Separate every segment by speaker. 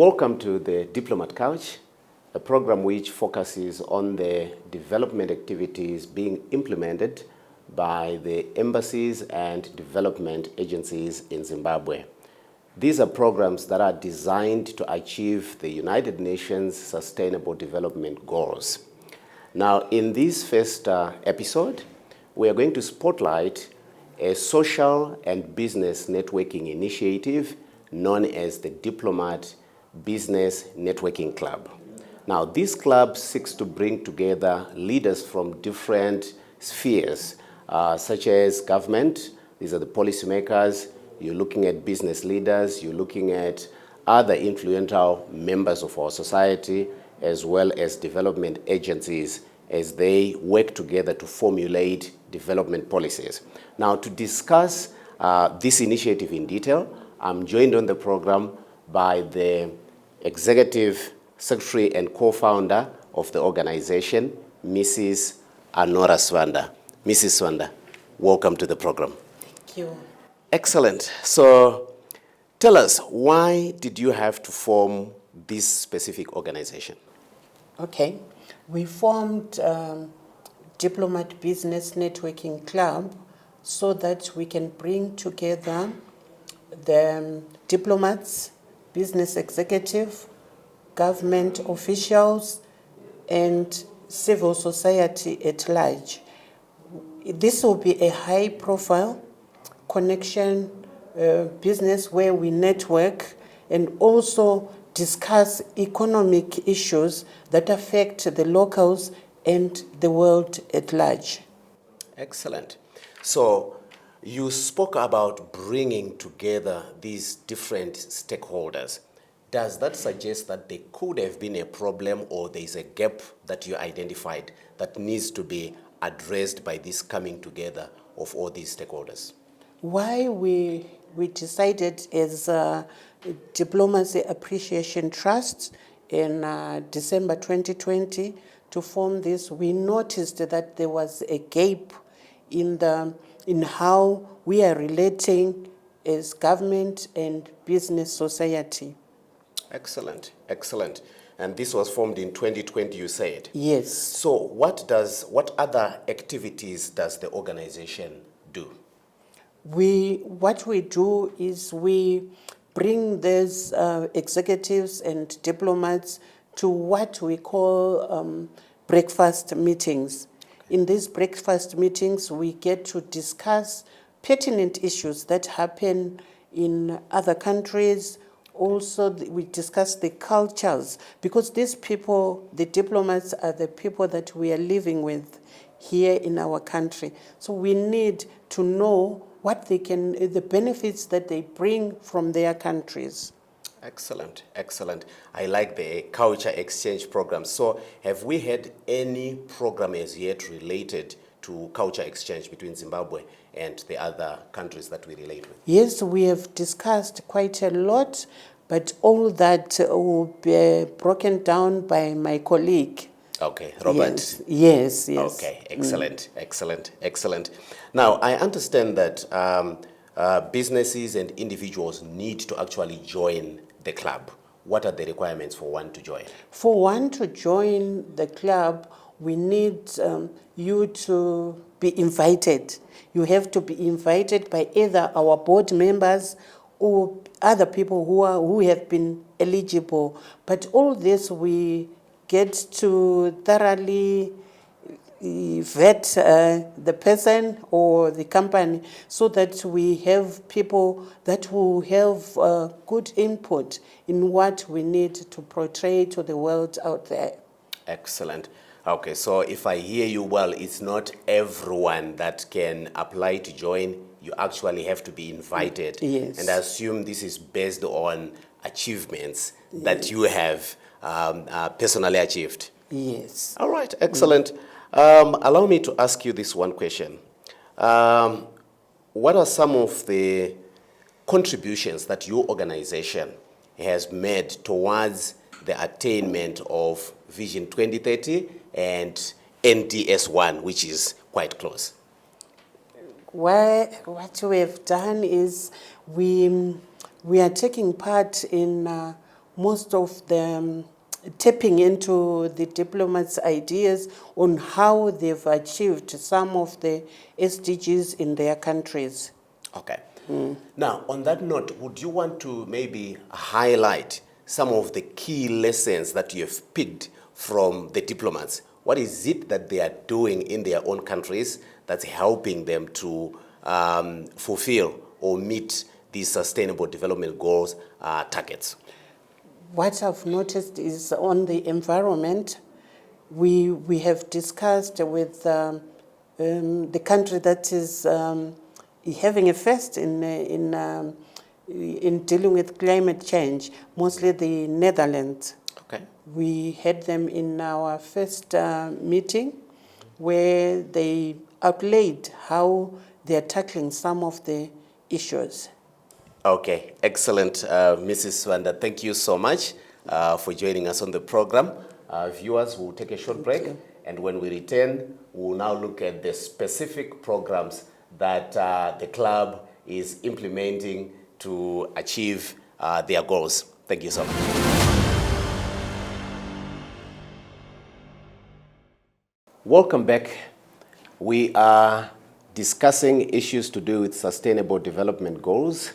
Speaker 1: Welcome to the Diplomat Couch, a program which focuses on the development activities being implemented by the embassies and development agencies in Zimbabwe. These are programs that are designed to achieve the United Nations Sustainable Development Goals. Now, in this first episode, we are going to spotlight a social and business networking initiative known as the Diplomat Business Networking Club. Now, this club seeks to bring together leaders from different spheres, such as government. These are the policymakers. You're looking at business leaders. You're looking at other influential members of our society, as well as development agencies, as they work together to formulate development policies. Now, to discuss this initiative in detail, I'm joined on the program by the Executive Secretary and co-founder of the organization, Mrs. Anora Swanda. Mrs. Swanda, welcome to the program.
Speaker 2: Thank you.
Speaker 1: Excellent. So tell us, why did you have to form this specific organization?
Speaker 2: Okay. We formed Diplomat Business Networking Club so that we can bring together the diplomats, business executive, government officials, and civil society at large. This will be a high-profile connection business where we network and also discuss economic issues that affect the locals and the world at large.
Speaker 1: Excellent. So you spoke about bringing together these different stakeholders. Does that suggest that there could have been a problem or there is a gap that you identified that needs to be addressed by this coming together of all these stakeholders?
Speaker 2: Why we decided as a Diplomacy Appreciation Trust in December 2020 to form this, we noticed that there was a gap in how we are relating as government and business society.
Speaker 1: Excellent, excellent. And this was formed in 2020, you said?
Speaker 2: Yes.
Speaker 1: So what other activities does the organization do?
Speaker 2: What we do is we bring these executives and diplomats to what we call breakfast meetings. In these breakfast meetings, we get to discuss pertinent issues that happen in other countries. Also, we discuss the cultures, because these people, the diplomats, are the people that we are living with here in our country. So we need to know what the benefits that they bring from their countries.
Speaker 1: Excellent, excellent. I like the culture exchange program. So have we had any program as yet related to culture exchange between Zimbabwe and the other countries that we relate with?
Speaker 2: Yes, we have discussed quite a lot, but all that will be broken down by my colleague.
Speaker 1: Okay, Robert.
Speaker 2: Yes.
Speaker 1: Okay, excellent, excellent. Now, I understand that businesses and individuals need to actually join the club. What are the requirements for one to join?
Speaker 2: For one to join the club, we need you to be invited. You have to be invited by either our board members or other people who have been eligible. But all this we get to thoroughly vet the person or the company so that we have people that will have good input in what we need to portray to the world out there.
Speaker 1: Excellent. Okay, so if I hear you well, it's not everyone that can apply to join. You actually have to be invited.
Speaker 2: Yes.
Speaker 1: And I assume this is based on achievements that you have personally achieved.
Speaker 2: Yes.
Speaker 1: All right, excellent. Allow me to ask you this one question. What are some of the contributions that your organization has made towards the attainment of Vision 2030 and NDS1, which is quite close?
Speaker 2: What we have done is we are taking part in most of them tapping into the diplomats' ideas on how they've achieved some of the SDGs in their countries.
Speaker 1: Okay. Now, on that note, would you want to maybe highlight some of the key lessons that you have picked from the diplomats? What is it that they are doing in their own countries that's helping them to fulfill or meet these sustainable development goals targets?
Speaker 2: What I've noticed is on the environment, we have discussed with the country that is having a first in dealing with climate change, mostly the Netherlands.
Speaker 1: Okay.
Speaker 2: We had them in our first meeting where they outlaid how they are tackling some of the issues.
Speaker 1: Okay, excellent, Mrs. Wanda. Thank you so much for joining us on the program. Viewers, will take a short break, and when we return, we'll now look at the specific programs that the club is implementing to achieve their goals. Thank you so much. Welcome back. We are discussing issues to do with sustainable development goals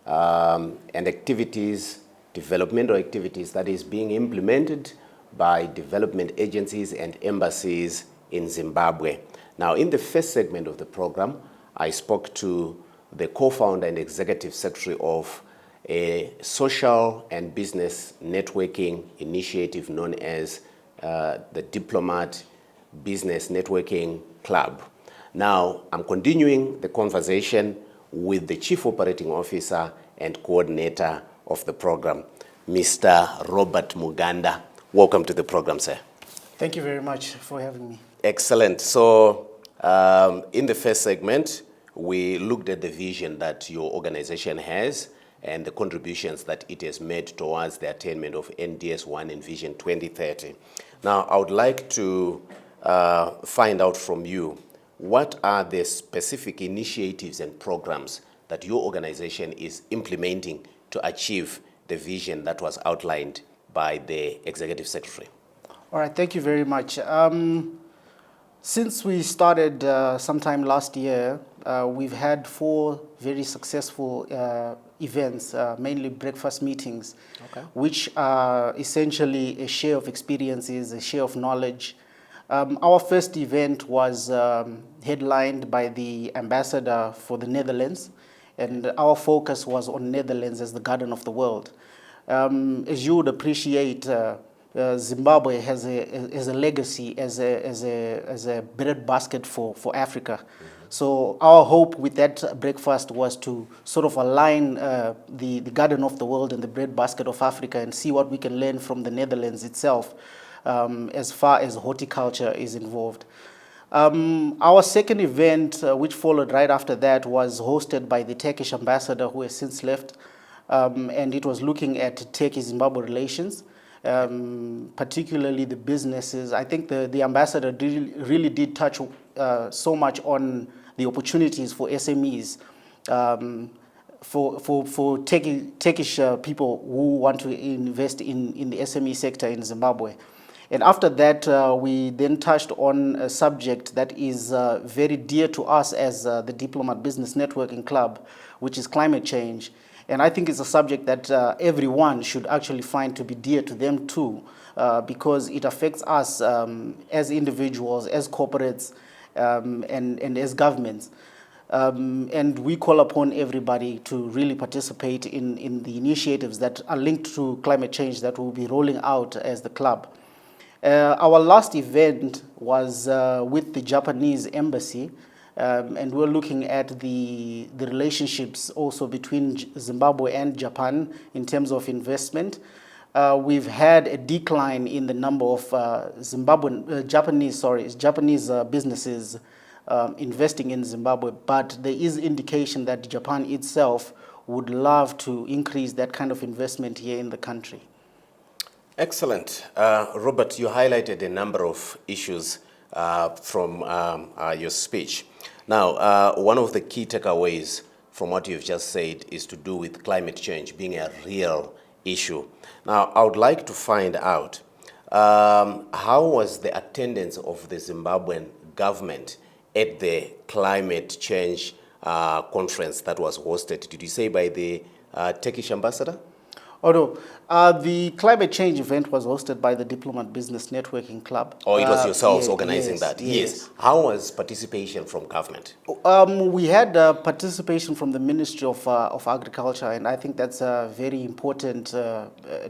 Speaker 1: and activities, developmental activities that is being implemented by development agencies and embassies in Zimbabwe. Now, in the first segment of the program, I spoke to the co-founder and executive secretary of a social and business networking initiative known as the Diplomat Business Networking Club. Now, I'm continuing the conversation with the Chief Operating Officer and Coordinator of the program, Mr. Robert Muganda. Welcome to the program, sir.
Speaker 3: Thank you very much for having me.
Speaker 1: Excellent. So, in the first segment, we looked at the vision that your organization has and the contributions that it has made towards the attainment of NDS-1 and Vision 2030. Now, I would like to find out from you, what are the specific initiatives and programs that your organization is implementing to achieve the vision that was outlined by the Executive Secretary?
Speaker 3: All right, thank you very much. Since we started sometime last year, we've had 4 very successful events, mainly breakfast meetings, which are essentially a share of experiences, a share of knowledge. Our first event was headlined by the ambassador for the Netherlands, and our focus was on Netherlands as the garden of the world. As you would appreciate, Zimbabwe has a legacy as a breadbasket for Africa. So our hope with that breakfast was to sort of align the garden of the world and the breadbasket of Africa and see what we can learn from the Netherlands itself as far as horticulture is involved. Our second event, which followed right after that, was hosted by the Turkish ambassador, who has since left, and it was looking at Turkey-Zimbabwe relations, particularly the businesses. I think the ambassador really did touch so much on the opportunities for SMEs, for Turkish people who want to invest in the SME sector in Zimbabwe. And after that, we then touched on a subject that is very dear to us as the Diplomat Business Networking Club, which is climate change. And I think it's a subject that everyone should actually find to be dear to them too, because it affects us as individuals, as corporates, and as governments. And we call upon everybody to really participate in the initiatives that are linked to climate change that we'll be rolling out as the club. Our last event was with the Japanese embassy, and we're looking at the relationships also between Zimbabwe and Japan in terms of investment. We've had a decline in the number of Japanese businesses investing in Zimbabwe, but there is indication that Japan itself would love to increase that kind of investment here in the country.
Speaker 1: Excellent. Robert, you highlighted a number of issues from your speech. Now, one of the key takeaways from what you've just said is to do with climate change being a real issue. Now, I would like to find out how was the attendance of the Zimbabwean government at the climate change conference that was hosted, did you say, by the Turkish ambassador?
Speaker 3: Oh, no. The climate change event was hosted by the Diplomat Business Networking Club.
Speaker 1: Or it was yourselves
Speaker 3: yeah,
Speaker 1: organizing
Speaker 3: yes,
Speaker 1: that?
Speaker 3: Yes.
Speaker 1: How was participation from government?
Speaker 3: We had participation from the Ministry of Agriculture, and I think that's a very important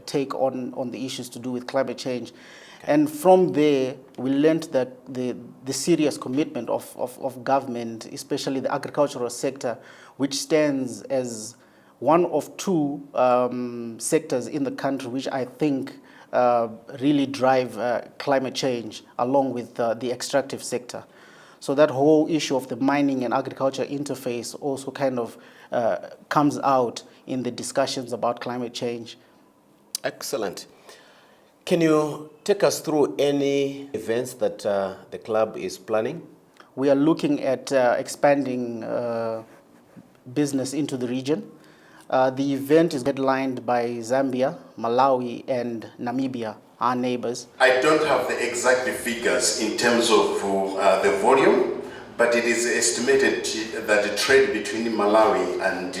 Speaker 3: take on the issues to do with climate change. Okay. And from there, we learned that the serious commitment of government, especially the agricultural sector, which stands as one of two sectors in the country which I think really drive climate change along with the extractive sector. So that whole issue of the mining and agriculture interface also kind of comes out in the discussions about climate change.
Speaker 1: Excellent. Can you take us through any events that the club is planning?
Speaker 3: We are looking at expanding business into the region. The event is headlined by Zambia, Malawi, and Namibia, our neighbors.
Speaker 4: I don't have the exact figures in terms of the volume, but it is estimated that the trade between Malawi and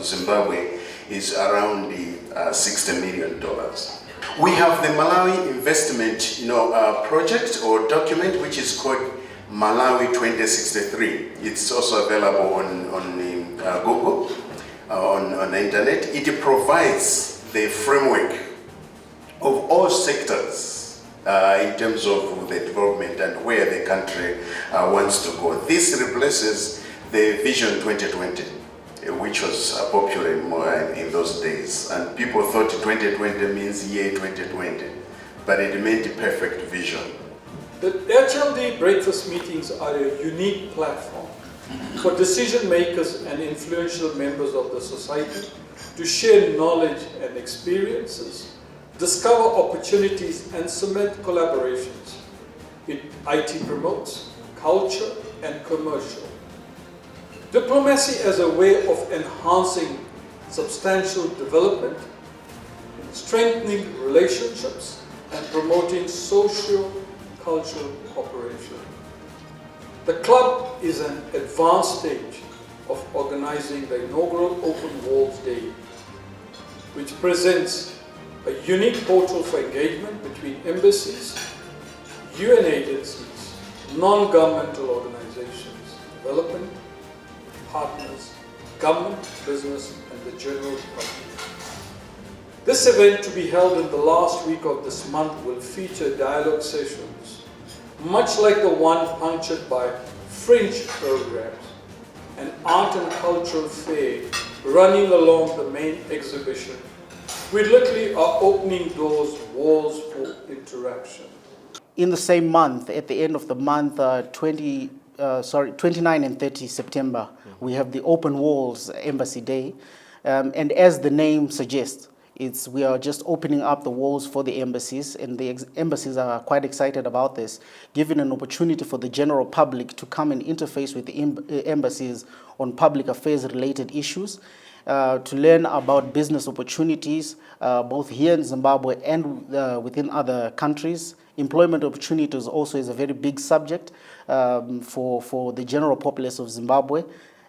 Speaker 4: Zimbabwe is around $60 million. We have the Malawi investment project or document, which is called Malawi 2063. It's also available on Google. On the internet. It provides the framework of all sectors in terms of the development and where the country wants to go. This replaces the Vision 2020, which was popular in those days. And people thought 2020 means year 2020, but it meant the perfect vision.
Speaker 5: The HLD breakfast meetings are a unique platform for decision makers and influential members of the society to share knowledge and experiences, discover opportunities, and cement collaborations. IT promotes culture and commercial. Diplomacy as a way of enhancing substantial development, strengthening relationships, and promoting socio-cultural cooperation. The club is an advanced stage of organizing the inaugural Open Walls Day, which presents a unique portal for engagement between embassies, UN agencies, non-governmental organizations, development partners, government, business, and the general public. This event, to be held in the last week of this month, will feature dialogue sessions much like the one punctured by fringe programs, an art and cultural fair running along the main exhibition. We literally are opening doors, walls for interaction.
Speaker 3: In the same month, at the end of the month, 29 and 30 September, we have the Open Walls Embassy Day. And as the name suggests, we are just opening up the walls for the embassies, and the embassies are quite excited about this, giving an opportunity for the general public to come and interface with the embassies on public affairs related issues, to learn about business opportunities, both here in Zimbabwe and within other countries. Employment opportunities also is a very big subject for the general populace of Zimbabwe.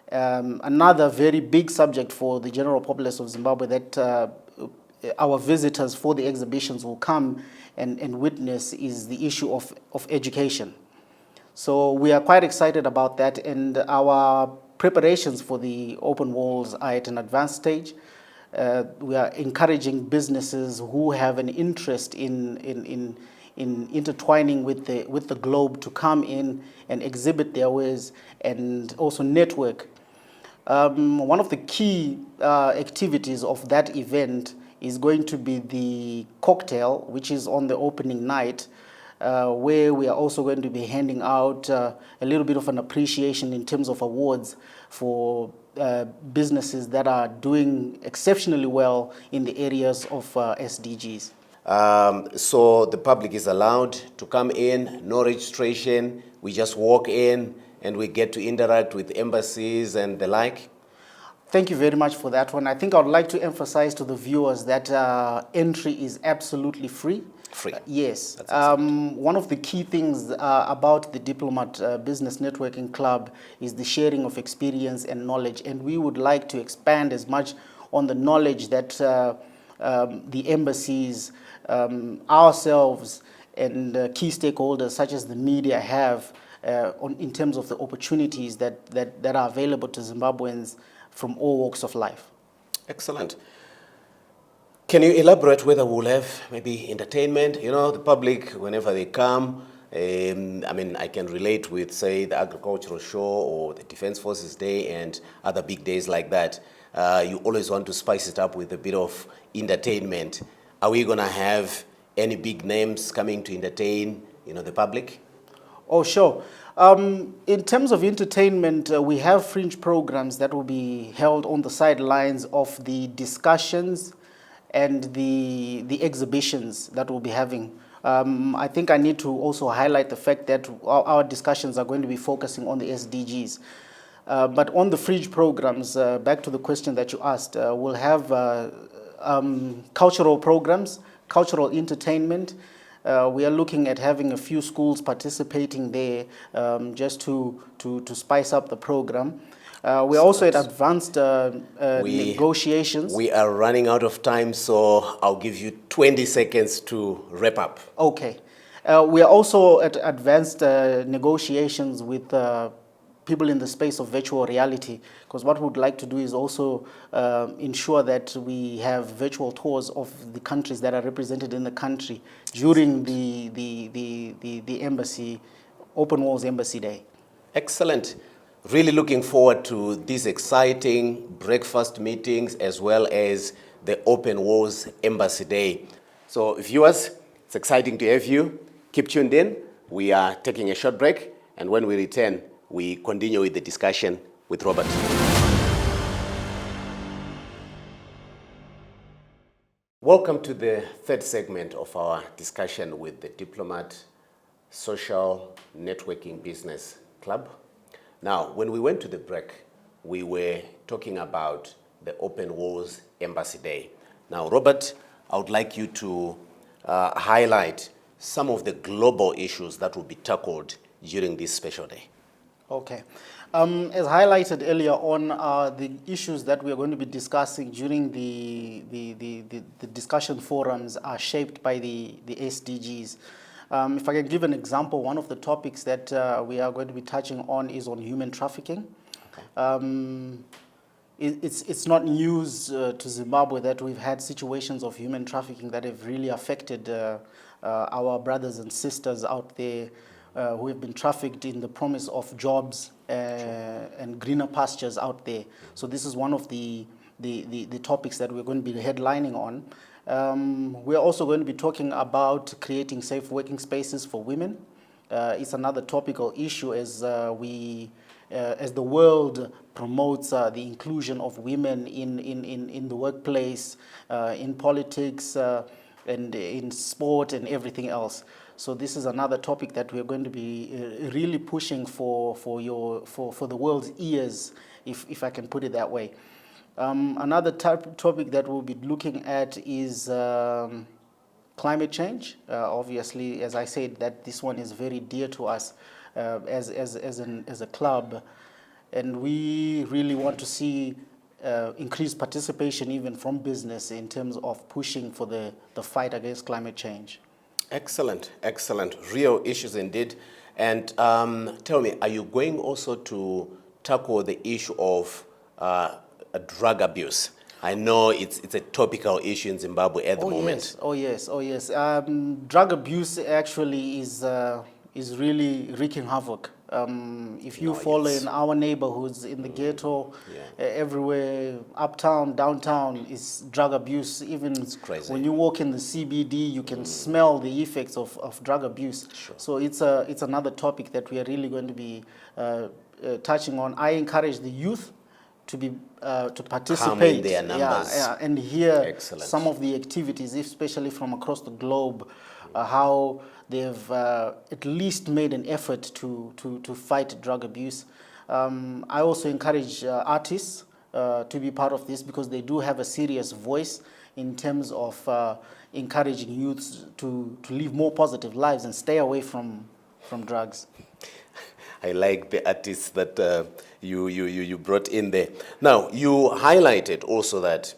Speaker 3: Another very big subject for the general populace of Zimbabwe that our visitors for the exhibitions will come and witness is the issue of education. So we are quite excited about that, and our preparations for the Open Walls are at an advanced stage. We are encouraging businesses who have an interest in intertwining with the globe to come in and exhibit their wares and also network. One of the key activities of that event is going to be the cocktail, which is on the opening night, where we are also going to be handing out a little bit of an appreciation in terms of awards for businesses that are doing exceptionally well in the areas of SDGs.
Speaker 1: So the public is allowed to come in, no registration, we just walk in and we get to interact with embassies and the like?
Speaker 3: Thank you very much for that one. I think I would like to emphasize to the viewers that entry is absolutely free.
Speaker 1: Free.
Speaker 3: Yes.
Speaker 1: That's excellent.
Speaker 3: One of the key things about the Diplomat Business Networking Club is the sharing of experience and knowledge. And we would like to expand as much on the knowledge that the embassies, ourselves, and key stakeholders such as the media have in terms of the opportunities that are available to Zimbabweans from all walks of life.
Speaker 1: Excellent. Can you elaborate whether we'll have maybe entertainment? You know, the public, whenever they come, I mean, I can relate with, say, the agricultural show or the Defense Forces Day and other big days like that. You always want to spice it up with a bit of entertainment. Are we going to have any big names coming to entertain, you know, the public?
Speaker 3: Oh, sure. In terms of entertainment, we have fringe programs that will be held on the sidelines of the discussions and the exhibitions that we'll be having. I think I need to also highlight the fact that our discussions are going to be focusing on the SDGs. But on the fringe programs, back to the question that you asked, we'll have cultural programs, cultural entertainment. We are looking at having a few schools participating there just to spice up the program. We're also at advanced negotiations.
Speaker 1: We are running out of time, so I'll give you 20 seconds to wrap up.
Speaker 3: Okay. We are also at advanced negotiations with people in the space of virtual reality, because what we'd like to do is also ensure that we have virtual tours of the countries that are represented in the country during the embassy, Open Walls Embassy Day.
Speaker 1: Excellent. Really looking forward to these exciting breakfast meetings as well as the Open Walls Embassy Day. So viewers, it's exciting to have you. Keep tuned in. We are taking a short break, and when we return, we continue with the discussion with Robert. Welcome to the third segment of our discussion with the Diplomat Social Networking Business Club. Now, when we went to the break, we were talking about the Open Walls Embassy Day. Now, Robert, I would like you to highlight some of the global issues that will be tackled during this special day.
Speaker 3: Okay. As highlighted earlier on, the issues that we are going to be discussing during the discussion forums are shaped by the SDGs. If I can give an example, one of the topics that we are going to be touching on is on human trafficking. Okay. It's not news to Zimbabwe that we've had situations of human trafficking that have really affected our brothers and sisters out there who have been trafficked in the promise of jobs and greener pastures out there. So this is one of the topics that we're going to be headlining on. We're also going to be talking about creating safe working spaces for women. It's another topical issue as the world promotes the inclusion of women in the workplace, in politics, and in sport and everything else. So this is another topic that we're going to be really pushing for the world's ears, if I can put it that way. Another topic that we'll be looking at is climate change. Obviously, as I said, that this one is very dear to us as a club, and we really want to see increased participation even from business in terms of pushing for the fight against climate change.
Speaker 1: Excellent, excellent. Real issues indeed. And tell me, are you going also to tackle the issue of drug abuse? I know it's a topical issue in Zimbabwe at the moment.
Speaker 3: Yes. Oh yes. Drug abuse actually is really wreaking havoc. If you follow in our neighborhoods, in the ghetto, everywhere, uptown, downtown, is drug abuse. Even when you walk in the CBD, you can smell the effects of drug abuse. Sure. So it's another topic that we are really going to be touching on. I encourage the youth to participate.
Speaker 1: Come in their numbers.
Speaker 3: And hear
Speaker 1: Excellent.
Speaker 3: some of the activities, especially from across the globe, how they've at least made an effort to fight drug abuse. I also encourage artists to be part of this because they do have a serious voice in terms of encouraging youths to live more positive lives and stay away from drugs.
Speaker 1: I like the artists that you brought in there. Now, you highlighted also that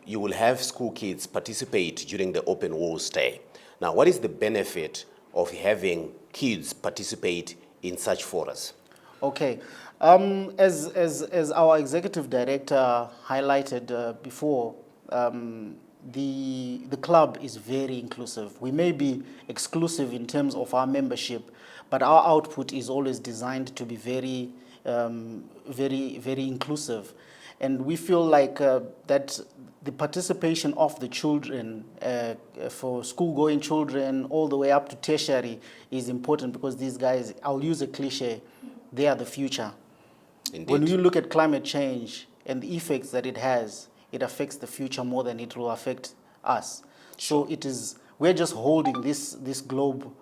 Speaker 1: you will have school kids participate during the Open Walls Day. Now, what is the benefit of having kids participate in such forums?
Speaker 3: Okay. As our executive director highlighted before, the club is very inclusive. We may be exclusive in terms of our membership, but our output is always designed to be very, very inclusive. And we feel like that the participation of the children, for school-going children all the way up to tertiary is important because these guys, I'll use a cliche, they are the future.
Speaker 1: Indeed.
Speaker 3: When you look at climate change and the effects that it has, it affects the future more than it will affect us. So we're just holding this globe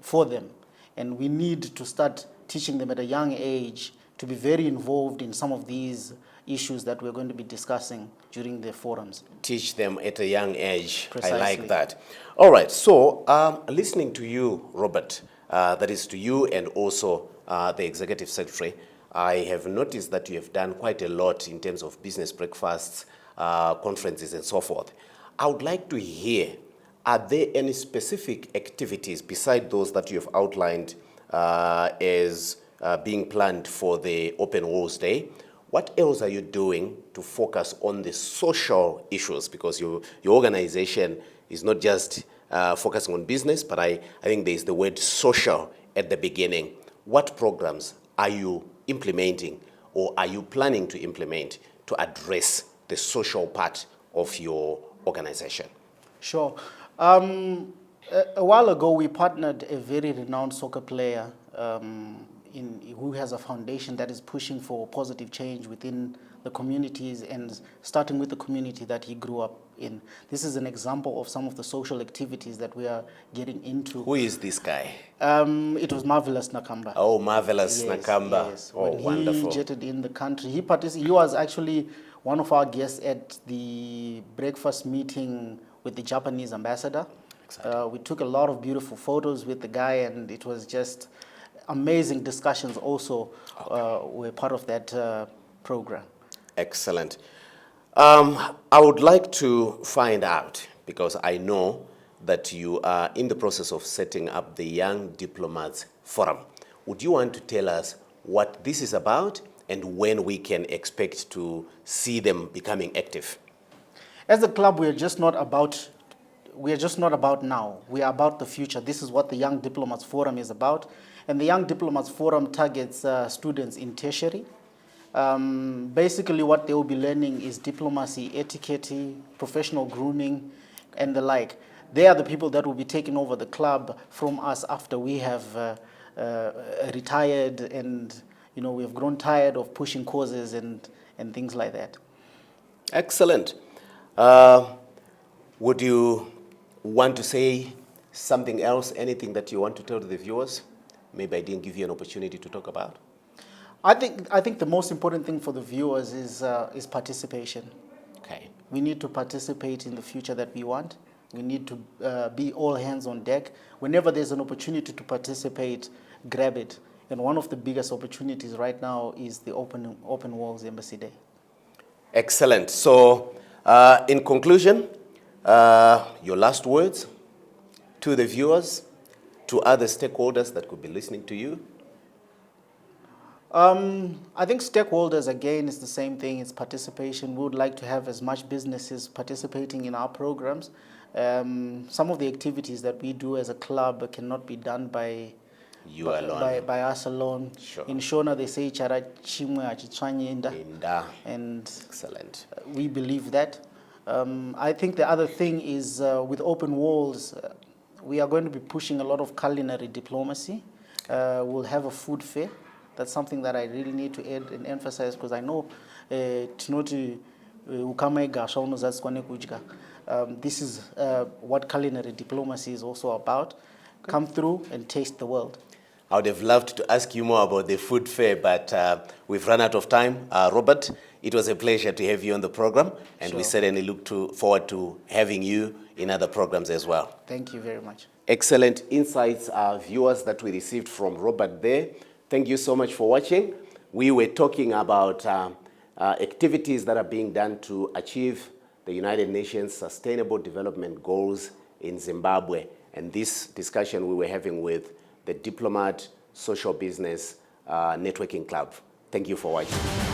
Speaker 3: for them. And we need to start teaching them at a young age to be very involved in some of these issues that we're going to be discussing during the forums.
Speaker 1: Teach them at a young age.
Speaker 3: Precisely.
Speaker 1: I like that. All right, so listening to you, Robert, that is to you and also the Executive Secretary, I have noticed that you have done quite a lot in terms of business breakfasts, conferences, and so forth. I would like to hear, are there any specific activities beside those that you have outlined as being planned for the Open Walls Day? What else are you doing to focus on the social issues? Because your organization is not just focusing on business, but I think there's the word social at the beginning. What programs are you implementing or are you planning to implement to address the social part of your organization?
Speaker 3: Sure. A while ago, we partnered a very renowned soccer player who has a foundation that is pushing for positive change within the communities and starting with the community that he grew up in. This is an example of some of the social activities that we are getting into.
Speaker 1: Who is this guy?
Speaker 3: It was Marvelous Nakamba.
Speaker 1: Oh, Marvelous
Speaker 3: Yes,
Speaker 1: Nakamba.
Speaker 3: yes.
Speaker 1: Oh,
Speaker 3: When
Speaker 1: wonderful.
Speaker 3: he jetted in the country, he was actually one of our guests at the breakfast meeting with the Japanese ambassador. We took a lot of beautiful photos with the guy, and it was just amazing discussions also were part of that program.
Speaker 1: Excellent. I would like to find out, because I know that you are in the process of setting up the Young Diplomats Forum. Would you want to tell us what this is about and when we can expect to see them becoming active?
Speaker 3: As a club, we are just not about now. We are about the future. This is what the Young Diplomats Forum is about. And the Young Diplomats Forum targets students in tertiary. Basically, what they will be learning is diplomacy, etiquette, professional grooming, and the like. They are the people that will be taking over the club from us after we have retired and we have grown tired of pushing causes and things like that.
Speaker 1: Excellent. Would you want to say something else, anything that you want to tell the viewers? Maybe I didn't give you an opportunity to talk about.
Speaker 3: I think the most important thing for the viewers is participation.
Speaker 1: Okay.
Speaker 3: We need to participate in the future that we want. We need to be all hands on deck. Whenever there's an opportunity to participate, grab it. And one of the biggest opportunities right now is the Open Walls Embassy Day.
Speaker 1: Excellent. So, in conclusion, your last words to the viewers, to other stakeholders that could be listening to you?
Speaker 3: I think stakeholders, again, is the same thing. It's participation. We would like to have as much businesses participating in our programs. Some of the activities that we do as a club cannot be done by us alone.
Speaker 1: Sure.
Speaker 3: In Shona, they say chara chimwe achitswanyenda. And
Speaker 1: excellent.
Speaker 3: We believe that. I think the other thing is with Open Walls, we are going to be pushing a lot of culinary diplomacy. We'll have a food fair. That's something that I really need to add and emphasize because I know this is what culinary diplomacy is also about. Come through and taste the world.
Speaker 1: I would have loved to ask you more about the food fair, but we've run out of time. Robert, it was a pleasure to have you on the program, and we
Speaker 3: Sure.
Speaker 1: certainly look forward to having you in other programs as well.
Speaker 3: Thank you very much.
Speaker 1: Excellent insights, viewers, that we received from Robert there. Thank you so much for watching. We were talking about activities that are being done to achieve the United Nations Sustainable Development Goals in Zimbabwe. And this discussion we were having with the Diplomat Social Business Networking Club. Thank you for watching.